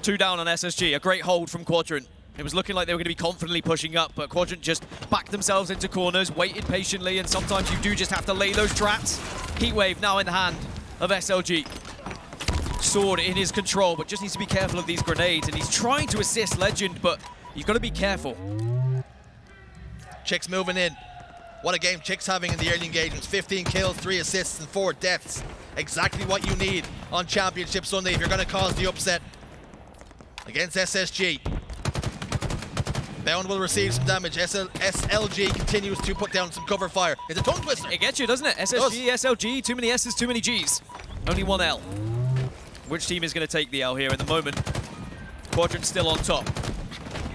2 down on SSG, a great hold from Quadrant. It was looking like they were going to be confidently pushing up, but Quadrant just backed themselves into corners, waited patiently, and sometimes you do just have to lay those traps. Heatwave now in the hand of SLG. Sword in his control, but just needs to be careful of these grenades, and he's trying to assist Lqgend, but you've got to be careful. TchiK's moving in. What a game TchiK's having in the early engagements. 15 kills, 3 assists, and 4 deaths. Exactly what you need on Championship Sunday if you're going to cause the upset against SSG. Bound will receive some damage. SLG continues to put down some cover fire. It's a tongue twister. It gets you, doesn't it? SSG, SLG, too many S's, too many G's. Only 1 L. Which team is going to take the L here at the moment? Quadrant still on top.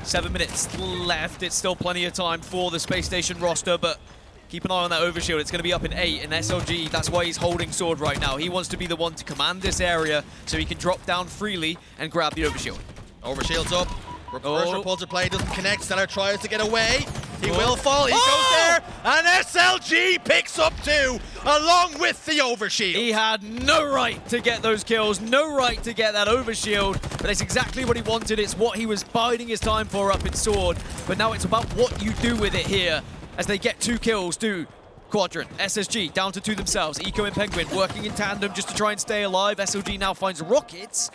7 minutes left. It's still plenty of time for the Space Station roster, but keep an eye on that overshield. It's going to be up in 8, and SLG, that's why he's holding Sword right now. He wants to be the one to command this area so he can drop down freely and grab the overshield. Overshield's up. Reverse repulsor play doesn't connect. StelluR tries to get away. He Oh. will fall. He goes there. And SLG picks up 2 along with the overshield. He had no right to get those kills, no right to get that overshield, but it's exactly what he wanted. It's what he was biding his time for up in Sword. But now it's about what you do with it here as they get 2 kills to Quadrant. SSG down to 2 themselves. Eco and Pznguin working in tandem just to try and stay alive. SLG now finds rockets.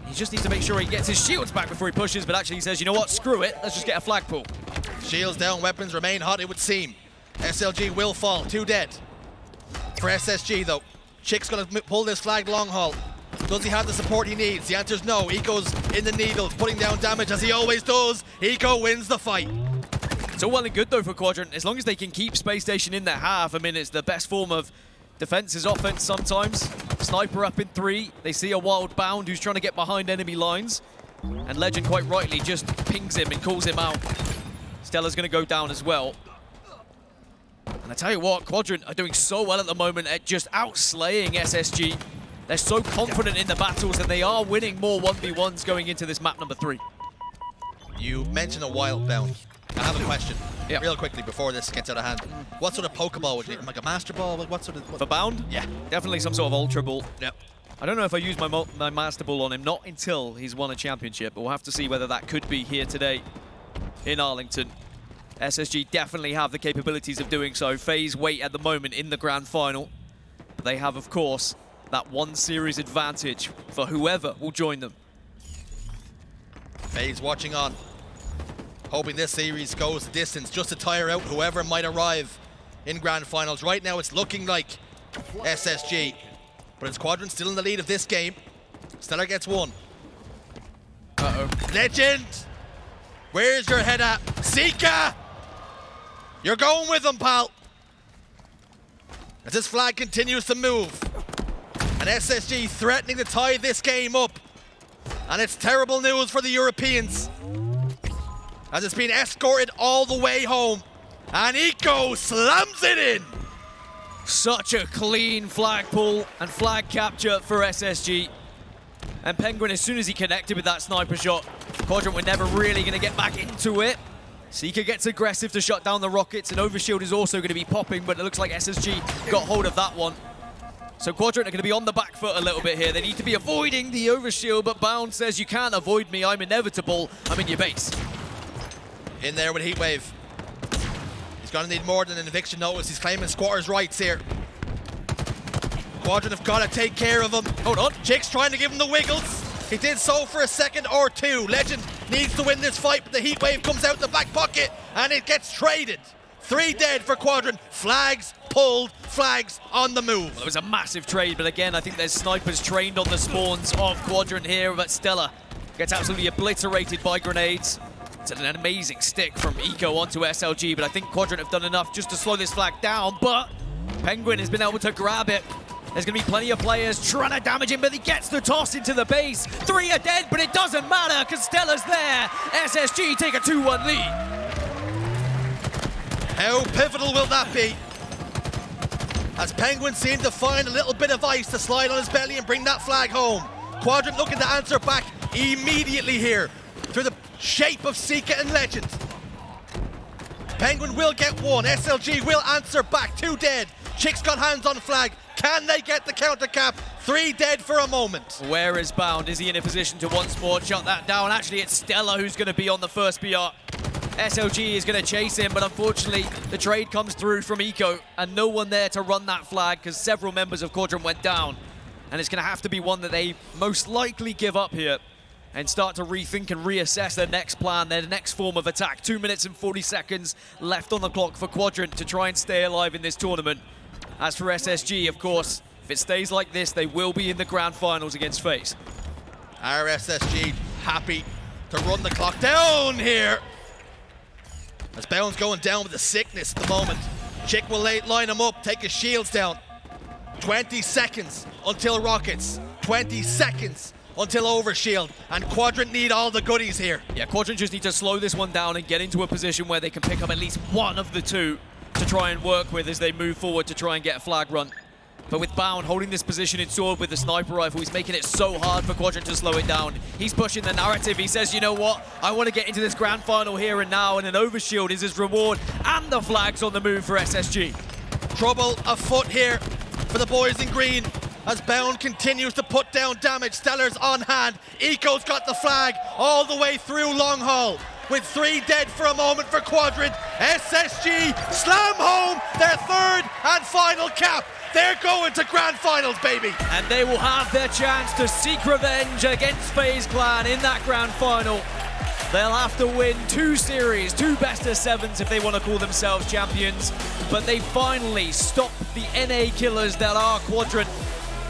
He just needs to make sure he gets his shields back before he pushes, but actually he says, you know what, screw it, let's just get a flagpole. Shields down, weapons remain hot, it would seem. SLG will fall, 2 dead. For SSG though, TchiK's gonna pull this flag long haul. Does he have the support he needs? The answer's no. Eco's in the needles, putting down damage as he always does. Eco wins the fight. It's all well and good though for Quadrant, as long as they can keep Space Station in their half. I mean, it's the best form of defense is offense sometimes. Sniper up in 3. They see a wild Bound who's trying to get behind enemy lines. And Lqgend quite rightly just pings him and calls him out. StelluR's going to go down as well. And I tell you what, Quadrant are doing so well at the moment at just outslaying SSG. They're so confident in the battles and they are winning more 1v1s going into this map number 3. You mentioned a wild Bound. I have a question, Yeah. real quickly before this gets out of hand. What sort of Pokeball would you need? Like a Master Ball? What sort of... For Bound? Yeah. Definitely some sort of Ultra Ball. Yep. I don't know if I use my Master Ball on him, not until he's won a championship. But we'll have to see whether that could be here today in Arlington. SSG definitely have the capabilities of doing so. FaZe wait at the moment in the grand final. But they have, of course, that one series advantage for whoever will join them. FaZe watching on, hoping this series goes the distance just to tire out whoever might arrive in grand finals. Right now it's looking like SSG, but it's Quadrant still in the lead of this game. StelluR gets one. Uh-oh. Lqgend, where's your head at? Sica, you're going with him, pal. As this flag continues to move, and SSG threatening to tie this game up. And it's terrible news for the Europeans, as it's been escorted all the way home. And Eco slams it in. Such a clean flag pull and flag capture for SSG. And Pznguin, as soon as he connected with that sniper shot, Quadrant were never really going to get back into it. Sica gets aggressive to shut down the rockets, and Overshield is also going to be popping, but it looks like SSG got hold of that one. So Quadrant are going to be on the back foot a little bit here. They need to be avoiding the overshield, but Bound says, you can't avoid me, I'm inevitable, I'm in your base. In there with Heatwave. He's going to need more than an eviction notice. He's claiming squatters' rights here. Quadrant have got to take care of him. Hold on, TchiK's trying to give him the wiggles. He did so for a second or two. Lqgend needs to win this fight, but the Heatwave comes out the back pocket, and it gets traded. 3 dead for Quadrant. Flags pulled, flags on the move. Well, it was a massive trade, but again, I think there's snipers trained on the spawns of Quadrant here, but StelluR gets absolutely obliterated by grenades. It's an amazing stick from Eco onto SLG, but I think Quadrant have done enough just to slow this flag down, but Pznguin has been able to grab it. There's going to be plenty of players trying to damage him, but he gets the toss into the base. 3 are dead, but it doesn't matter because StelluR's there. SSG take a 2-1 lead. How pivotal will that be? As Pznguin seemed to find a little bit of ice to slide on his belly and bring that flag home. Quadrant looking to answer back immediately here through the shape of Sica and Lqgend. Pznguin will get one. SLG will answer back. 2 dead. TchiK's got hands on flag. Can they get the counter cap? 3 dead for a moment. Where is Bound? Is he in a position to once more shut that down? Actually, it's StelluR who's going to be on the first BR. SLG is going to chase him, but unfortunately, the trade comes through from Eco, and no one there to run that flag because several members of Quadrant went down. And it's going to have to be one that they most likely give up here and start to rethink and reassess their next plan, their next form of attack. 2 minutes and 40 seconds left on the clock for Quadrant to try and stay alive in this tournament. As for SSG, of course, if it stays like this, they will be in the grand finals against FaZe. Our SSG happy to run the clock down here. As Bound's going down with the sickness at the moment. TchiK will line him up, take his shields down. 20 seconds until rockets. 20 seconds until overshield. And Quadrant need all the goodies here. Yeah, Quadrant just need to slow this one down and get into a position where they can pick up at least one of the 2 to try and work with as they move forward to try and get a flag run. But with Bound holding this position in sword with the sniper rifle, he's making it so hard for Quadrant to slow it down. He's pushing the narrative. He says, you know what? I want to get into this grand final here and now, and an overshield is his reward, and the flag's on the move for SSG. Trouble afoot here for the boys in green as Bound continues to put down damage. StelluR's on hand. Eco's got the flag all the way through long haul. With 3 dead for a moment for Quadrant, SSG slam home their 3rd and final cap. They're going to grand finals, baby. And they will have their chance to seek revenge against FaZe Clan in that grand final. They'll have to win 2 series, 2 best-of-7s if they want to call themselves champions. But they finally stopped the NA killers that are Quadrant.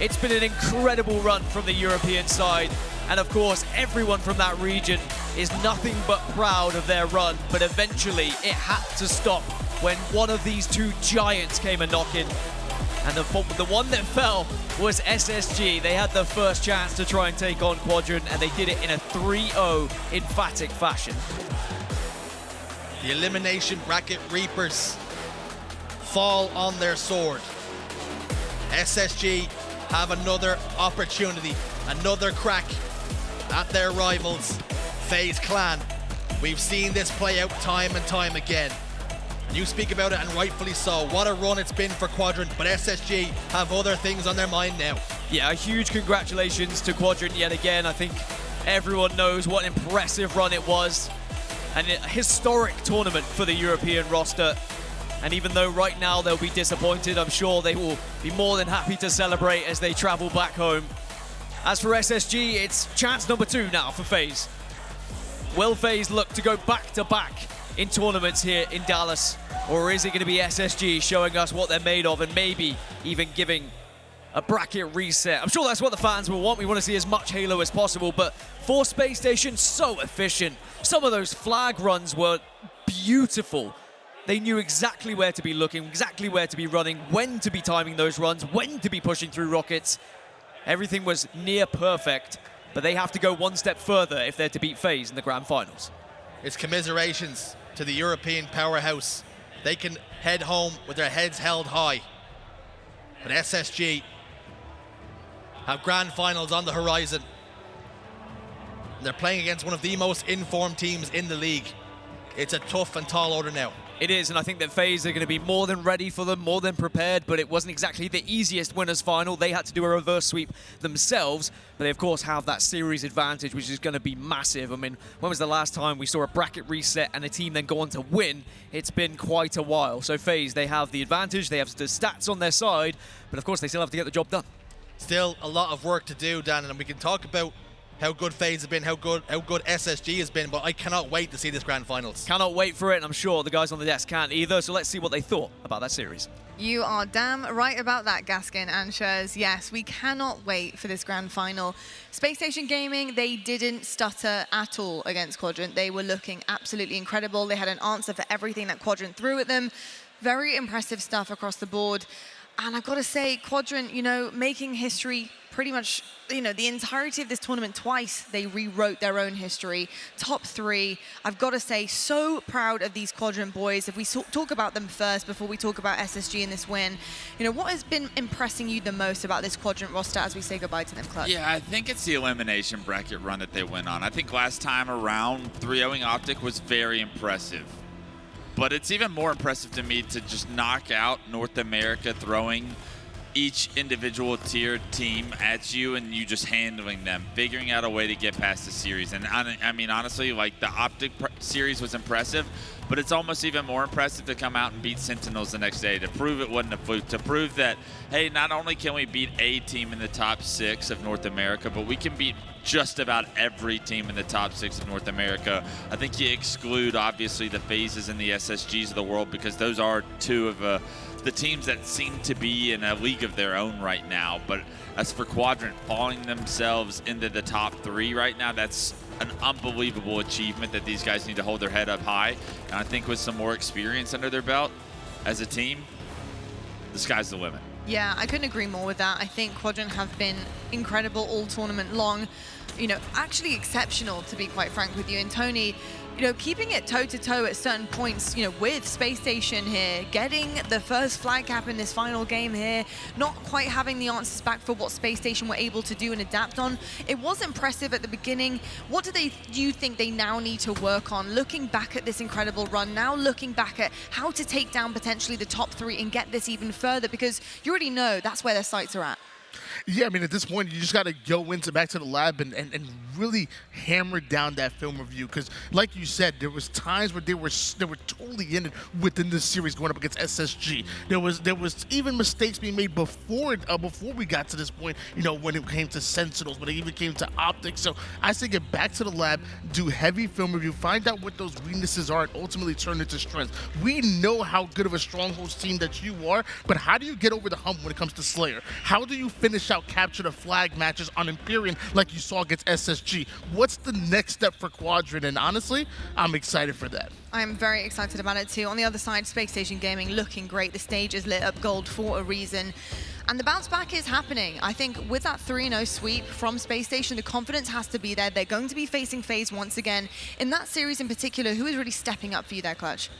It's been an incredible run from the European side. And of course, everyone from that region is nothing but proud of their run. But eventually, it had to stop when one of these 2 giants came a-knocking. And the one that fell was SSG. They had the first chance to try and take on Quadrant, and they did it in a 3-0 emphatic fashion. The elimination bracket reapers fall on their sword. SSG have another opportunity, another crack at their rivals, FaZe Clan. We've seen this play out time and time again. You speak about it, and rightfully so. What a run it's been for Quadrant, but SSG have other things on their mind now. Yeah, a huge congratulations to Quadrant yet again. I think everyone knows what an impressive run it was. And a historic tournament for the European roster. And even though right now they'll be disappointed, I'm sure they will be more than happy to celebrate as they travel back home. As for SSG, it's chance number 2 now for FaZe. Will FaZe look to go back-to-back in tournaments here in Dallas? Or is it going to be SSG showing us what they're made of and maybe even giving a bracket reset? I'm sure that's what the fans will want. We want to see as much Halo as possible, but for Spacestation, so efficient. Some of those flag runs were beautiful. They knew exactly where to be looking, exactly where to be running, when to be timing those runs, when to be pushing through rockets. Everything was near perfect, but they have to go one step further if they're to beat FaZe in the grand finals. It's commiserations to the European powerhouse. They can head home with their heads held high. But SSG have grand finals on the horizon. They're playing against one of the most informed teams in the league. It's a tough and tall order now. It is, and I think that FaZe are going to be more than ready for them, more than prepared, but it wasn't exactly the easiest winners final. They had to do a reverse sweep themselves, but they of course have that series advantage, which is going to be massive. I mean, when was the last time we saw a bracket reset and a team then go on to win? It's been quite a while. So FaZe, they have the advantage, they have the stats on their side, but of course they still have to get the job done. Still a lot of work to do, Dan, and we can talk about how good FaZe have been, how good SSG has been, but I cannot wait to see this grand finals. Cannot wait for it, and I'm sure the guys on the desk can't either, so let's see what they thought about that series. You are damn right about that, Gaskin and Shurs. Yes, we cannot wait for this grand final. Spacestation Gaming, they didn't stutter at all against Quadrant. They were looking absolutely incredible. They had an answer for everything that Quadrant threw at them. Very impressive stuff across the board. And I've got to say, Quadrant, you know, making history pretty much, you know, the entirety of this tournament twice, they rewrote their own history. Top 3. I've got to say, so proud of these Quadrant boys. If we talk about them first before we talk about SSG in this win, you know, what has been impressing you the most about this Quadrant roster as we say goodbye to them, Clutch? Yeah, I think it's the elimination bracket run that they went on. I think last time around, 3-0ing Optic was very impressive. But it's even more impressive to me to just knock out North America, throwing each individual tiered team at you and you just handling them, figuring out a way to get past the series. And I mean, honestly, like the Optic series was impressive, but it's almost even more impressive to come out and beat Sentinels the next day, to prove it wasn't a fluke, to prove that, hey, not only can we beat a team in the top 6 of North America, but we can beat just about every team in the top 6 of North America. I think you exclude, obviously, the FaZes and the SSGs of the world, because those are 2 of the teams that seem to be in a league of their own right now. But as for Quadrant falling themselves into the top 3 right now, that's an unbelievable achievement that these guys need to hold their head up high. And I think with some more experience under their belt as a team, the sky's the limit. Yeah, I couldn't agree more with that. I think Quadrant have been incredible all tournament long. You know, actually exceptional, to be quite frank with you. And Tony, you know, keeping it toe-to-toe at certain points, you know, with Space Station here, getting the first flag cap in this final game here, not quite having the answers back for what Space Station were able to do and adapt on. It was impressive at the beginning. What do you think they now need to work on? Looking back at this incredible run, now looking back at how to take down potentially the top 3 and get this even further, because you already know that's where their sights are at. Yeah, I mean, at this point, you just got to go back to the lab and really hammer down that film review. Because, like you said, there was times where they were totally in it within this series going up against SSG. There was even mistakes being made before we got to this point. You know, when it came to Sentinels, when it even came to Optics. So I say get back to the lab, do heavy film review, find out what those weaknesses are, and ultimately turn into strengths. We know how good of a Strongholds team that you are, but how do you get over the hump when it comes to Slayer? How do you finish out capture the flag matches on Empyrean like you saw against SSG? What's the next step for Quadrant? And honestly, I'm excited for that. I'm very excited about it too. On the other side, Space Station Gaming looking great. The stage is lit up gold for a reason. And the bounce back is happening. I think with that 3-0 sweep from Space Station, the confidence has to be there. They're going to be facing FaZe once again. In that series in particular, who is really stepping up for you there, Clutch?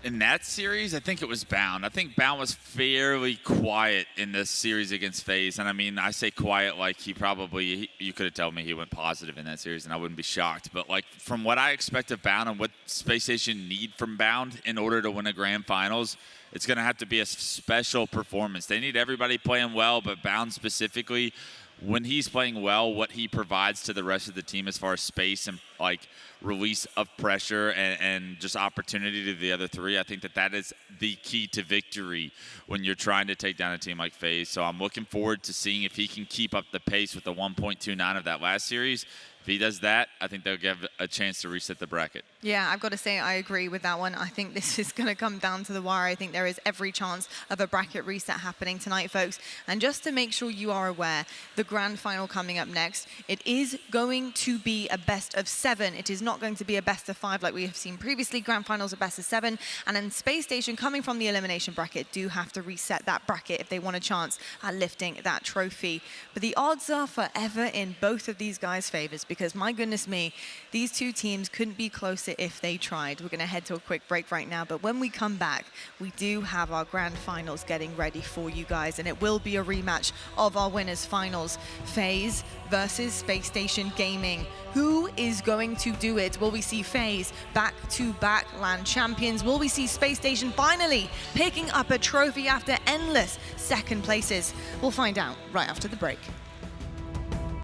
In that series, I think it was Bound. I think Bound was fairly quiet in this series against FaZe. And I mean, I say quiet like you could have told me he went positive in that series and I wouldn't be shocked. But like from what I expect of Bound and what Spacestation need from Bound in order to win a grand finals, it's going to have to be a special performance. They need everybody playing well, but Bound specifically, when he's playing well, what he provides to the rest of the team as far as space and like release of pressure and just opportunity to the other three, I think that is the key to victory when you're trying to take down a team like FaZe. So I'm looking forward to seeing if he can keep up the pace with the 1.29 of that last series. If he does that, I think they'll give a chance to reset the bracket. Yeah, I've got to say I agree with that one. I think this is going to come down to the wire. I think there is every chance of a bracket reset happening tonight, folks. And just to make sure you are aware, the grand final coming up next, it is going to be a best of 7. It is not going to be a best of 5 like we have seen previously. Grand finals are best of 7. And then Spacestation, coming from the elimination bracket, do have to reset that bracket if they want a chance at lifting that trophy. But the odds are forever in both of these guys' favors, because my goodness me, these two teams couldn't be closer if they tried. We're going to head to a quick break right now, but when we come back, we do have our grand finals getting ready for you guys, and it will be a rematch of our winners finals. FaZe versus Spacestation Gaming. Who is going to do it? Will we see FaZe back-to-back LAN champions? Will we see Spacestation finally picking up a trophy after endless second places? We'll find out right after the break.